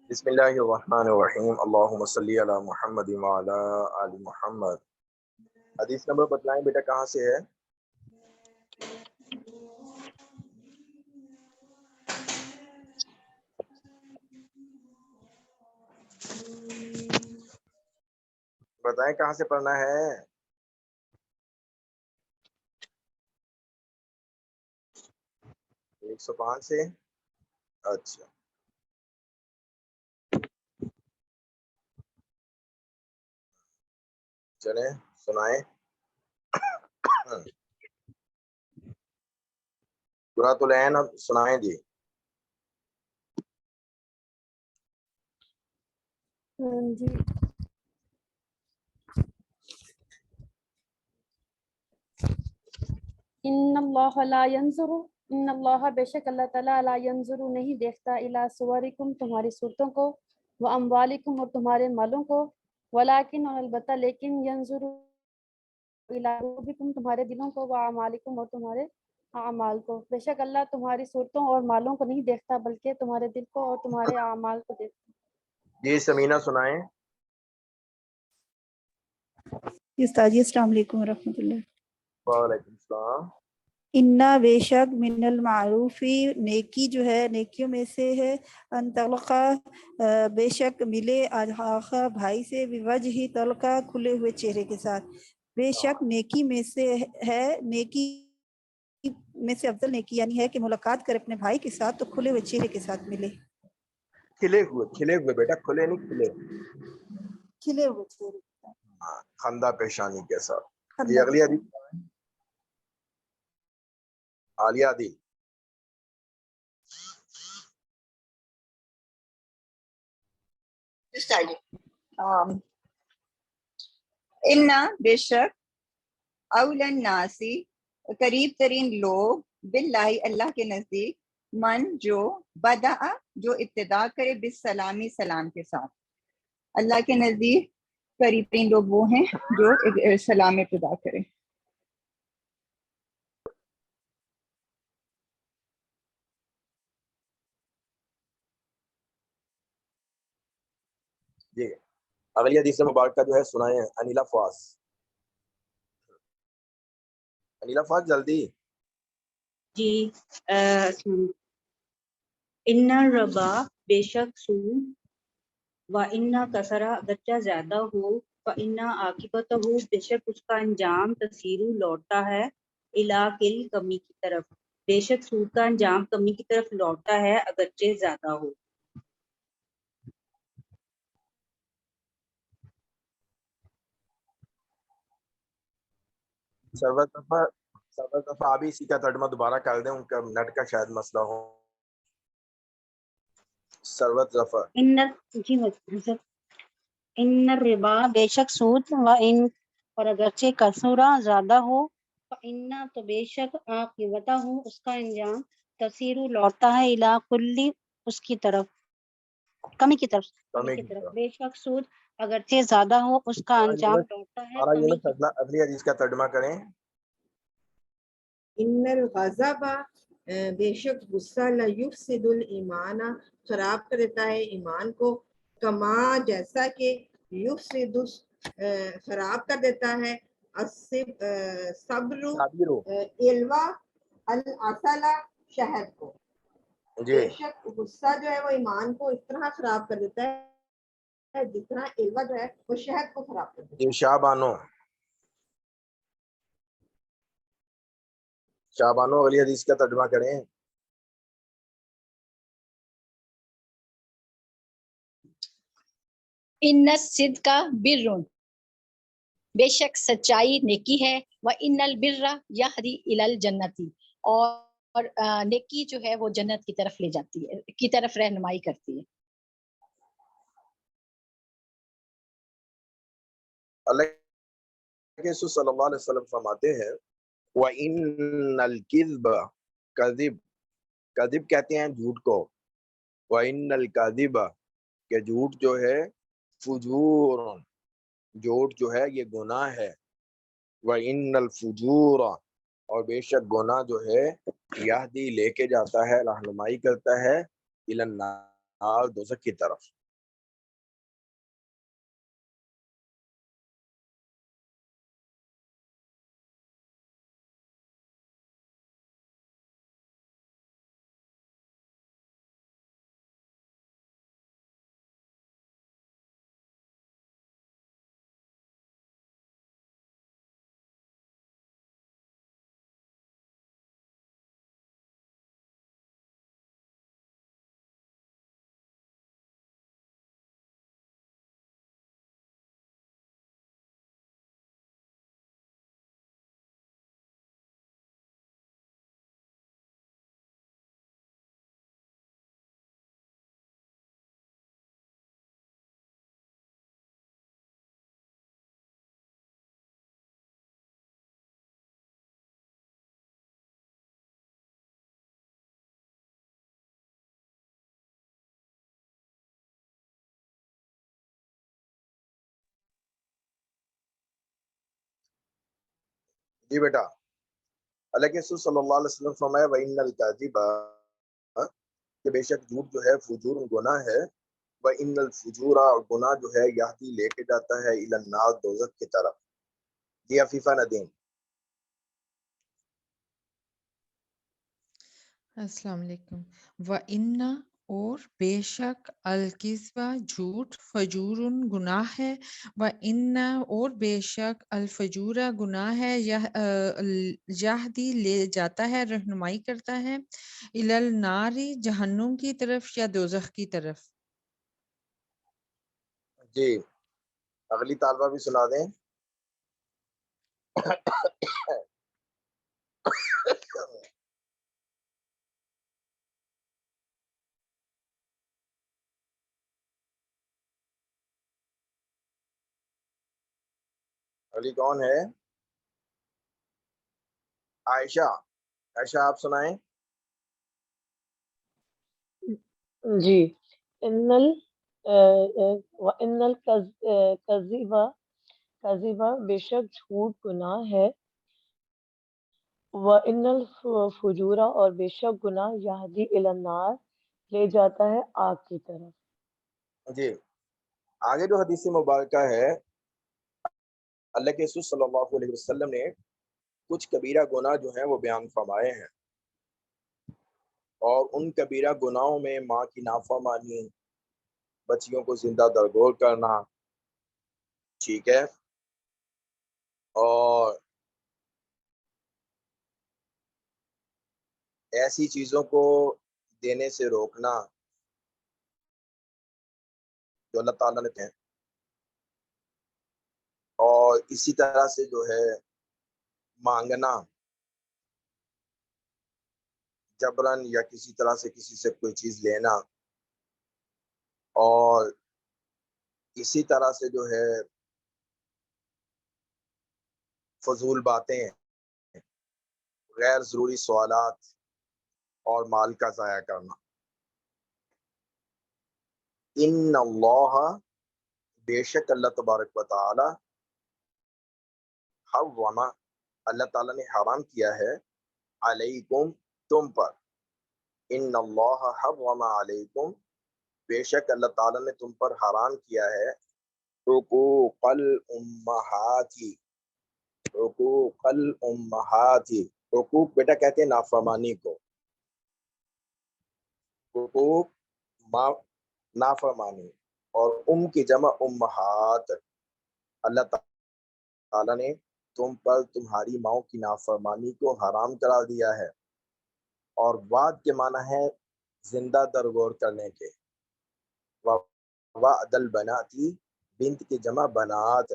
بسم اللہ الرحمن الرحیم اللہم صلی علی محمد وعلی آل محمد۔ حدیث نمبر بتلائیں بیٹا کہاں سے ہے؟ بتائیں کہاں سے پڑھنا ہے؟ 105 سے؟ اچھا چلیں سنائیں۔ قرۃ العین اب سنائیں جی۔ جی ان اللہ بے شک اللہ تعالیٰ لا ینظر نہیں دیکھتا الی صورکم تمہاری صورتوں کو، و اموالکم اور تمہارے مالوں کو، ولیکن اور البتہ لیکن ینظر الی قلوبکم تمہارے دلوں کو، و اعمالکم اور تمہارے اعمال کو۔ بے شک اللہ تمہاری صورتوں اور مالوں کو نہیں دیکھتا بلکہ تمہارے دل کو اور تمہارے اعمال کو دیکھتا۔ جی سمینہ سنائیں۔ استاد جی السلام علیکم ورحمۃ اللہ۔ وعلیکم السلام۔ انا بے شک من المعروفی نیکی جو ہے نیکیوں میں سے ہے، ان تلقا بے شک ملے آخا بھائی سے بوجہ تلقا کھلے ہوئے چہرے کے ساتھ۔ بے شک نیکی میں سے ہے، نیکی میں سے افضل نیکی یعنی ہے کہ ملاقات کرے اپنے بھائی کے ساتھ تو کھلے ہوئے چہرے کے ساتھ ملے۔ کھلے ہوئے بیٹا، کھلے نہیں کھلے، کھلے ہوئے چہرے کے ساتھ، خندہ پیشانی کے ساتھ۔ جی خندہ اگلی پیشانی۔ حدیث عالیہ عدیل۔ انا بے شک اول الناسی قریب ترین لوگ باللہ اللہ کے نزدیک من جو بدأ جو ابتدا کرے بالسلامی سلام کے ساتھ۔ اللہ کے نزدیک قریب ترین لوگ وہ ہیں جو سلام ابتدا کرے۔ جی اگلی حدیث مبارکہ جو ہے سنائیں انیلا فواز۔ انیلا فواز جلدی۔ جی ان ربا بے شک سود و انا کسرا اگرچہ زیادہ ہو فانا عاقبتہ بے شک اس کا انجام تصیر لوٹتا ہے الاکل کمی کی طرف، بے شک سود کا انجام کمی کی طرف لوٹتا ہے اگرچہ زیادہ ہو۔ سرور دفعہ ابھی اسی کا ترجمہ دوبارہ کر دیں، ان کا نیٹ کا شاید مسئلہ ہو۔ سروت ظفر۔ ان ربا بے شک سود و ان اور اگرچہ کثورا زیادہ ہو فإن تو بے شک عاقبتہ ہو اس کا انجام تصیر لوٹتا ہے الی کلی اس کی طرف کمی کی طرف بے شک سود اگرچہ زیادہ ہو اس کا انجام لوٹتا ہے کمی کی طرف۔ اگلی حدیث کا ترجمہ کریں۔ ان الغضب بے شک غصہ لا یفسد الایمان خراب کر دیتا ہے ایمان کو، کما جیسا کہ یفسد خراب کر دیتا ہے صبر الوا العسل شہد کو۔ جی بے شک غصہ جو ہے وہ ایمان کو اس طرح خراب کر دیتا ہے جس طرح الوا جو ہے وہ شہد کو خراب کر دیتا ہے۔ شعبانو اگلی حدیث کا ترجمہ کریں۔ ان الصدق بر بے شک سچائی نیکی ہے، و ان البر یہدی الی الجنت اور نیکی جو ہے وہ جنت کی طرف لے جاتی ہے، کی طرف رہنمائی کرتی ہے۔ اللہ کے رسول صلی اللہ علیہ وسلم فرماتے ہیں وَإِنَّ الْكِذْبَ کذب کہتے ہیں جھوٹ کو، وَإِنَّ الْكَذِبَ کہ جھوٹ جو ہے فجور جھوٹ جو ہے یہ گناہ ہے، وَإِنَّ الْفُجُورَ اور بے شک گناہ جو ہے یہدی لے کے جاتا ہے رہنمائی کرتا ہے الی النار دوزخ کی طرف۔ جی بیٹا، اللہ کے رسول صلی اللہ علیہ وسلم فرمایا وَإِنَّ الْكَاذِبَ کہ بے شک جھوٹ جو ہے فجور گناہ ہے، وَإِنَّ الْفُجُورَ اور گناہ جو ہے یہدی لے کے جاتا ہے الی النار دوزخ کی طرف. جی عفیفہ ندیم. السلام علیکم. وَإِنَّ اور بے شک الکذبہ جھوٹ فجور گناہ ہے، وَإِنَّ اور بے شک الفجور گناہ ہے، یہدی لے جاتا ہے رہنمائی کرتا ہے الی النار جہنم کی طرف یا دوزخ کی طرف. جی اگلی طالبہ بھی سنا دیں. اگلی کون ہے؟ عائشہ. عائشہ آپ سنائیں. جی. وَإِنَّ الْكَذِبَ بے شک جھوٹ گناہ ہے، وَإِنَّ الْفُجُورَ اور بے شک گناہ یہدی الی النار لے جاتا ہے آگ کی طرف. جی آگے جو حدیث مبارکہ ہے، اللہ کے رسول صلی اللہ علیہ وسلم نے کچھ کبیرہ گناہ جو ہیں وہ بیان فرمائے ہیں، اور ان کبیرہ گناہوں میں ماں کی نافرمانی، بچیوں کو زندہ درگور کرنا، ٹھیک ہے، اور ایسی چیزوں کو دینے سے روکنا جو اللہ تعالیٰ نے کہے، اور اسی طرح سے جو ہے مانگنا جبرن یا کسی طرح سے کسی سے کوئی چیز لینا، اور اسی طرح سے جو ہے فضول باتیں، غیر ضروری سوالات اور مال کا ضائع کرنا. ان اللہ بے شک اللہ تبارک و تعالی حرم اللہ تعالیٰ نے حرام کیا ہے علیکم تم پر. ان اللہ حرم علیکم بے شک اللہ تعالیٰ نے تم پر حرام کیا ہے حقوق الامہات. حقوق الامہات، حقوق بیٹا کہتے ہیں نافرمانی کو. حقوق نافرمانی، اور کی جمع امہات. اللہ تعالیٰ نے تم پر تمہاری ماؤں کی نافرمانی کو حرام قرار دیا ہے، اور وعد کے معنی ہے زندہ درگور کرنے کے. وعد البناتی بنت کی جمع بنات.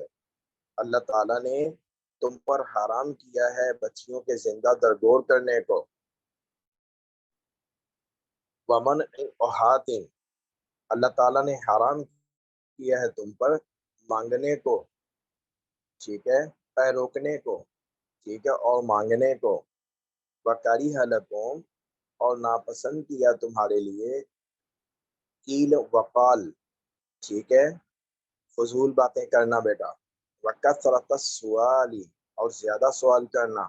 اللہ تعالیٰ نے تم پر حرام کیا ہے بچیوں کے زندہ درگور کرنے کو. ومن احات اللہ تعالیٰ نے حرام کیا ہے تم پر مانگنے کو، ٹھیک ہے، روکنے کو، ٹھیک ہے، اور مانگنے کو. وکریہ لکم اور ناپسند کیا تمہارے لیے قیل وقال، ٹھیک ہے، فضول باتیں کرنا بیٹا. وکثرت السؤال اور زیادہ سوال کرنا.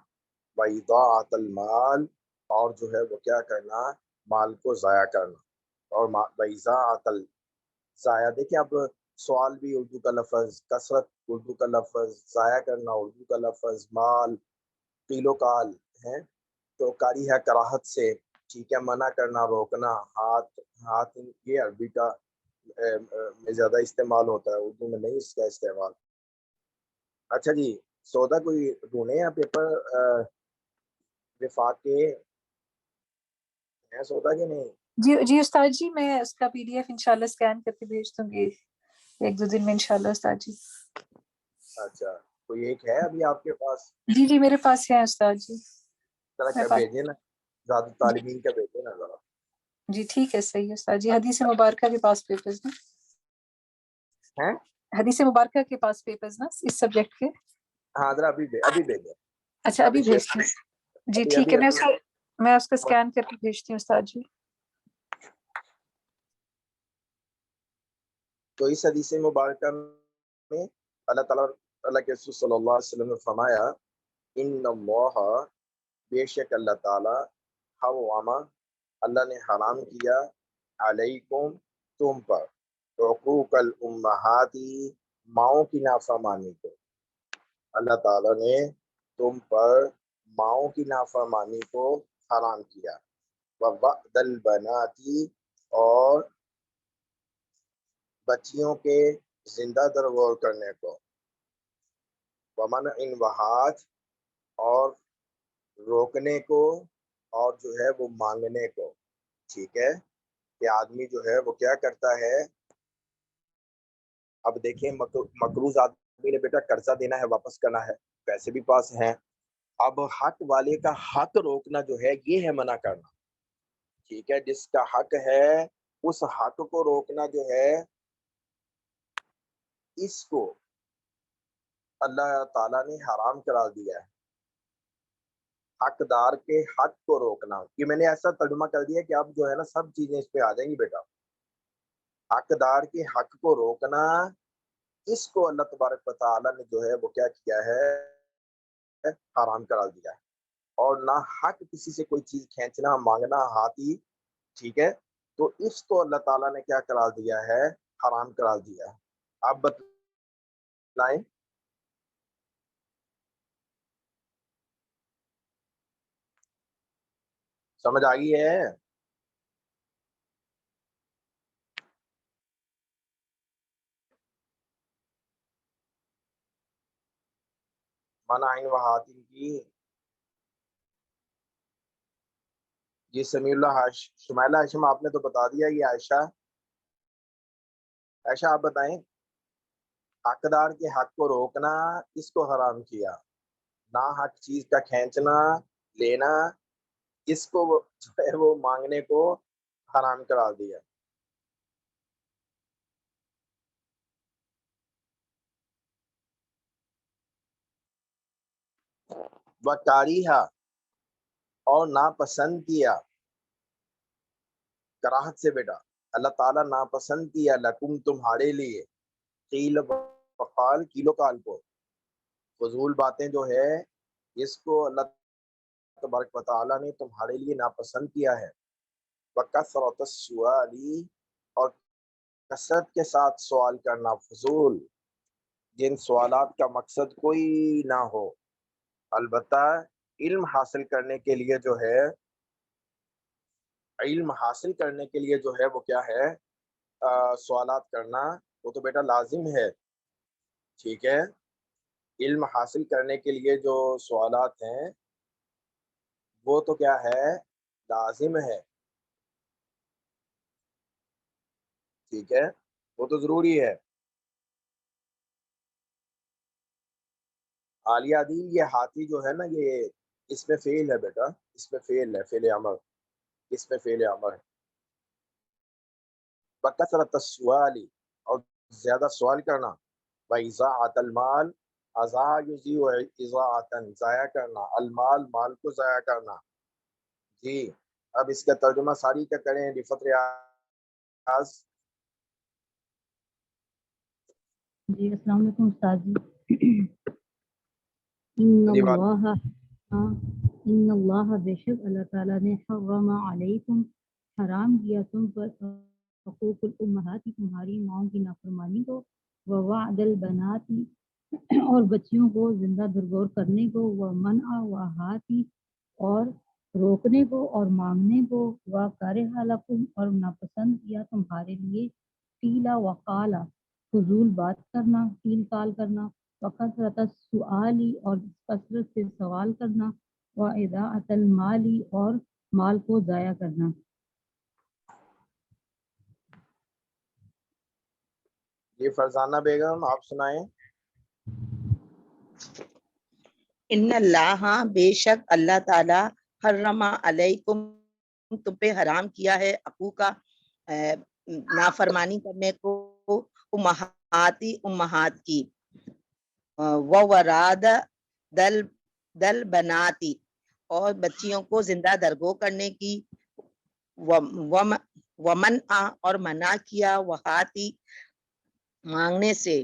واضاعۃ المال اور جو ہے وہ کیا کرنا، مال کو ضائع کرنا. اور واضاعۃ ضائع، دیکھیں اب سوال بھی اردو کا لفظ، کثرت اردو کا لفظ، ضائع کرنا اردو کا لفظ، مال قیل و قال ہیں، تو کاری ہے کراہت سے، ٹھیک ہے، منع کرنا، روکنا. ہاتھ یہ عربی کا میں زیادہ استعمال ہوتا ہے، اردو میں نہیں اس کا استعمال. اچھا جی سودا کوئی ڈھونڈے یا پیپر وفاق کے ہیں سودا کہ نہیں؟ جی استاد جی، میں اس کا PDF انشاءاللہ اسکین کر کے بھیج دوں گی 1-2 دن میں انشاءاللہ استاد جی. اچھا کوئی ایک ہے ابھی آپ کے پاس؟ جی میرے پاس ہے استاد جی. ذرا بھیجے نا، زیادہ طالبین کا بھیجے نا ذرا. جی ٹھیک ہے، صحیح ہے استاد جی. حدیث مبارکہ کے پاس پیپرز نا، ہیں حدیث مبارکہ کے پاس پیپرز نا اس سبجیکٹ کے. ہاں ذرا ابھی بھیجے. اچھا ابھی بھیجتی ہوں جی. ٹھیک ہے، میں اس کو اسکین کر کے بھیجتی ہوں استاد جی. تو اس حدیث مبارکہ میں اللہ تعالیٰ کے رسول صلی اللہ علیہ وسلم نے فرمایا ان اللہ بے شک اللہ تعالی حرم اللہ نے حرام کیا علیکم تم پر حقوق الامہاتی ماؤں کی نافرمانی کو، اللہ تعالیٰ نے تم پر ماؤں کی نافرمانی کو حرام کیا، وَوَعْدَ الْبَنَاتِ اور بچیوں کے زندہ درگور کرنے کو، وَمَنْعٍ وَحَاج اور روکنے کو، اور جو ہے وہ مانگنے کو، ٹھیک ہے کہ آدمی جو ہے وہ کیا کرتا ہے، اب دیکھیں مقروض آدمی نے بیٹا قرضہ دینا ہے، واپس کرنا ہے، پیسے بھی پاس ہیں، اب حق والے کا حق روکنا جو ہے یہ ہے منع کرنا، ٹھیک ہے، جس کا حق ہے اس حق کو روکنا جو ہے اس کو اللہ تعالیٰ نے حرام قرار دیا ہے، حقدار کے حق کو روکنا، یہ میں نے ایسا ترجمہ کر دیا کہ اب جو ہے نا سب چیزیں اس پہ آ جائیں گی بیٹا، حقدار کے حق کو روکنا، اس کو اللہ تبارک و تعالیٰ نے جو ہے وہ کیا کیا ہے حرام قرار دیا ہے، اور نہ حق کسی سے کوئی چیز کھینچنا مانگنا ہاتھی، ٹھیک ہے، تو اس کو اللہ تعالیٰ نے کیا قرار دیا ہے حرام قرار دیا ہے۔ آپ بتلائیں سمجھ آ گئی ہے؟ منعین و حاتم کی جی سمیع اللہ شمائلہ ہاشم آپ نے تو بتا دیا، یہ عائشہ آپ بتائیں، حقدار کے حق کو روکنا اس کو حرام کیا، نہ حق چیز کا کھینچنا لینا اس کو جو ہے وہ مانگنے کو حرام قرار دیا۔ وَکَارِہَا اور ناپسند کیا، کراہت سے بیٹا اللہ تعالیٰ ناپسند کیا لکم تمہارے لیے، قیل وقال کیلو کال کو، فضول باتیں جو ہے اس کو اللہ تبارک و تعالیٰ نے تمہارے لیے ناپسند کیا ہے، وَکَثْرَةَ السُّؤَالِ اور کثرت کے ساتھ سوال کرنا، فضول جن سوالات کا مقصد کوئی نہ ہو، البتہ علم حاصل کرنے کے لیے جو ہے علم حاصل کرنے کے لیے جو ہے وہ کیا ہے سوالات کرنا وہ تو بیٹا لازم ہے، ٹھیک ہے، علم حاصل کرنے کے لیے جو سوالات ہیں وہ تو کیا ہے لازم ہے، ٹھیک ہے، وہ تو ضروری ہے۔ عالیہ عدیل یہ ہاتھی جو ہے نا یہ اس میں فعل ہے بیٹا، اس میں فعل ہے، فعل امر، اس میں فعل امر ہے، وَکثرۃ السؤال اور زیادہ سوال کرنا، وَإِضَاعَةَ الْمَالِ اضاع یضیع اضاعۃ ضائع کرنا، المال مال کو ضائع کرنا، جی اب اس کا ترجمہ ساری کا کریں رفت ریاض۔ جی السلام علیکم استاد جی۔ ان اللہ بے شک اللہ تعالیٰ نے حرم علیکم حرام کیا تم پر حقوق الامہات تمہاری ماؤں کی نافرمانی کو، ووعد البنات اور بچیوں کو زندہ درگور کرنے کو، ومنع وحاتی اور روکنے کو اور مانگنے کو، وکرہ لکم اور ناپسند کیا تمہارے لیے، قیلا وقالا فضول بات کرنا قیل قال کرنا، وکثرۃ السؤال اور کثرت سے سوال کرنا، واضاعۃ المال اور مال کو ضائع کرنا۔ یہ فرزانہ بیگم آپ سنائیں۔ ان اللہ بے شک اللہ تعالی حرم علیکم تم پہ حرام کیا ہے حقوق کا نافرمانی کرنے کو، امہات کی، ووراد دل بناتی اور بچیوں کو زندہ درگو کرنے کی، ومن اور منع کیا وہاتی مانگنے سے،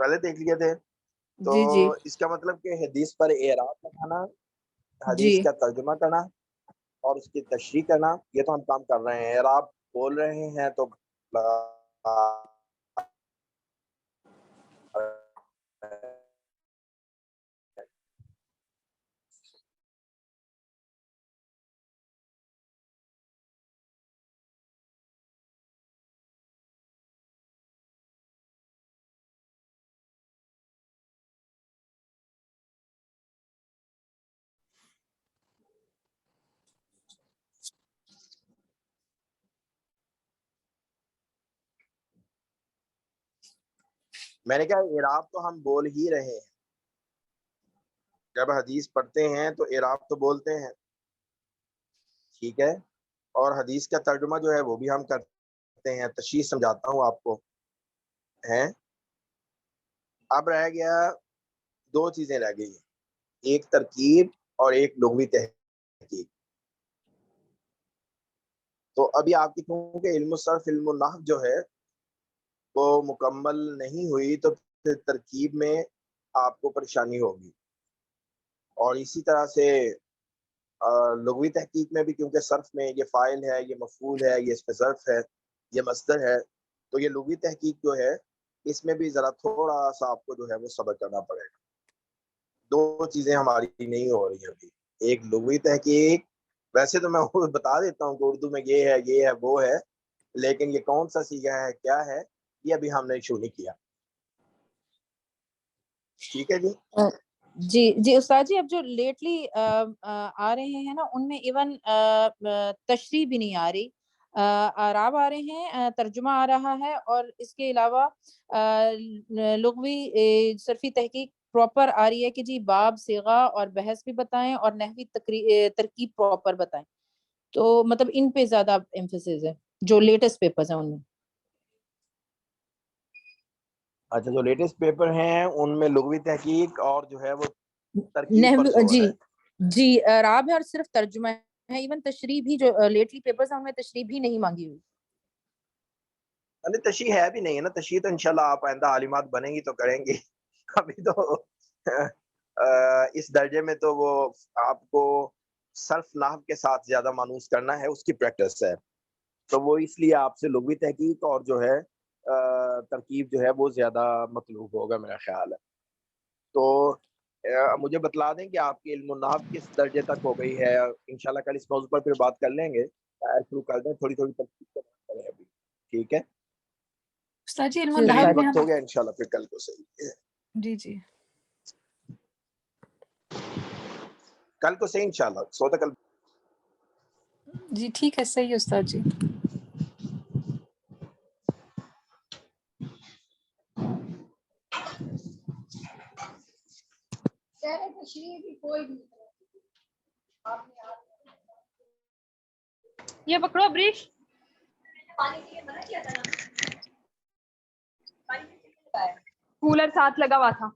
پہلے دیکھ لیے تھے. تو جی جی اس کا مطلب کہ حدیث پر اعراب لگانا، جی حدیث کا ترجمہ کرنا اور اس کی تشریح کرنا، یہ تو ہم کام کر رہے ہیں. اعراب بول رہے ہیں تو میں نے کہا اعراب تو ہم بول ہی رہے ہیں. جب حدیث پڑھتے ہیں تو اعراب تو بولتے ہیں، ٹھیک ہے. اور حدیث کا ترجمہ جو ہے وہ بھی ہم کرتے ہیں. تشریح سمجھاتا ہوں آپ کو. ہیں اب رہ گیا دو چیزیں رہ گئی، ایک ترکیب اور ایک لغوی تحقیق. تو ابھی آپ کی کیونکہ علم الصرف علم النحو جو ہے وہ مکمل نہیں ہوئی تو پھر ترکیب میں آپ کو پریشانی ہوگی. اور اسی طرح سے لغوی تحقیق میں بھی کیونکہ صرف میں یہ فاعل ہے، یہ مفعول ہے، یہ اس پہ ظرف ہے، یہ مصدر ہے، تو یہ لغوی تحقیق جو ہے اس میں بھی ذرا تھوڑا سا آپ کو جو ہے وہ صبر کرنا پڑے گا. دو چیزیں ہماری نہیں ہو رہی ابھی. ایک لغوی تحقیق، ویسے تو میں بتا دیتا ہوں کہ اردو میں یہ ہے وہ ہے، لیکن یہ کون سا صیغہ ہے کیا ہے یہ ابھی ہم نے شروع نہیں کیا. ٹھیک ہے جی. جی جی استاد جی، اب جو لیٹلی آ رہے ہیں نا ان میں ایون تشریح بھی نہیں آ رہی، اعراب آ رہے ہیں، ترجمہ آ رہا ہے، اور اس کے علاوہ لغوی صرفی تحقیق پراپر آ رہی ہے کہ جی باب صیغہ اور بحث بھی بتائیں اور نحوی ترکیب پراپر بتائیں. تو مطلب ان پہ زیادہ ایمفیسس ہے جو لیٹسٹ پیپرز ہیں ان میں. اچھا، جو لیٹسٹ پیپر ہیں ان میں لغوی تحقیق اور جو ہے وہ ترکیب پر زور جی ہے. جی اعراب ہے اور صرف ترجمہ ہے. ایون تشریح بھی جو لیٹلی پیپرز ہیں ان میں تشریح بھی نہیں مانگی ہوئی. تشریح ہے بھی نہیں ہے نا. تشریح تو انشاءاللہ آپ آئندہ عالمات بنیں گی تو کریں گی. ابھی تو اس درجے میں تو وہ آپ کو صرف نحو کے ساتھ زیادہ مانوس کرنا ہے، اس کی پریکٹس ہے. تو وہ اس لیے آپ سے لغوی تحقیق اور جو ہے ترکیب جو ہے وہ زیادہ مطلوب ہوگا میرا خیال ہے. تو مجھے بتلا دیں کہ آپ کی علم النحو کس درجے تک ہو گئی ہے. انشاءاللہ کل اس موضوع پر پھر بات کر لیں گے. شروع کر دیں تھوڑی ترکیب سے بات کریں ابھی. ٹھیک ہے استاد جی علم چلیے، النحو میں وقت ہم ہو گیا انشاءاللہ پھر کل کو صحیح ہے. جی جی کل کو صحیح انشاءاللہ. سوتا کل. جی ٹھیک ہے، صحیح ہے استاد جی. یہ پکڑو برش. کولر ساتھ لگا ہوا تھا.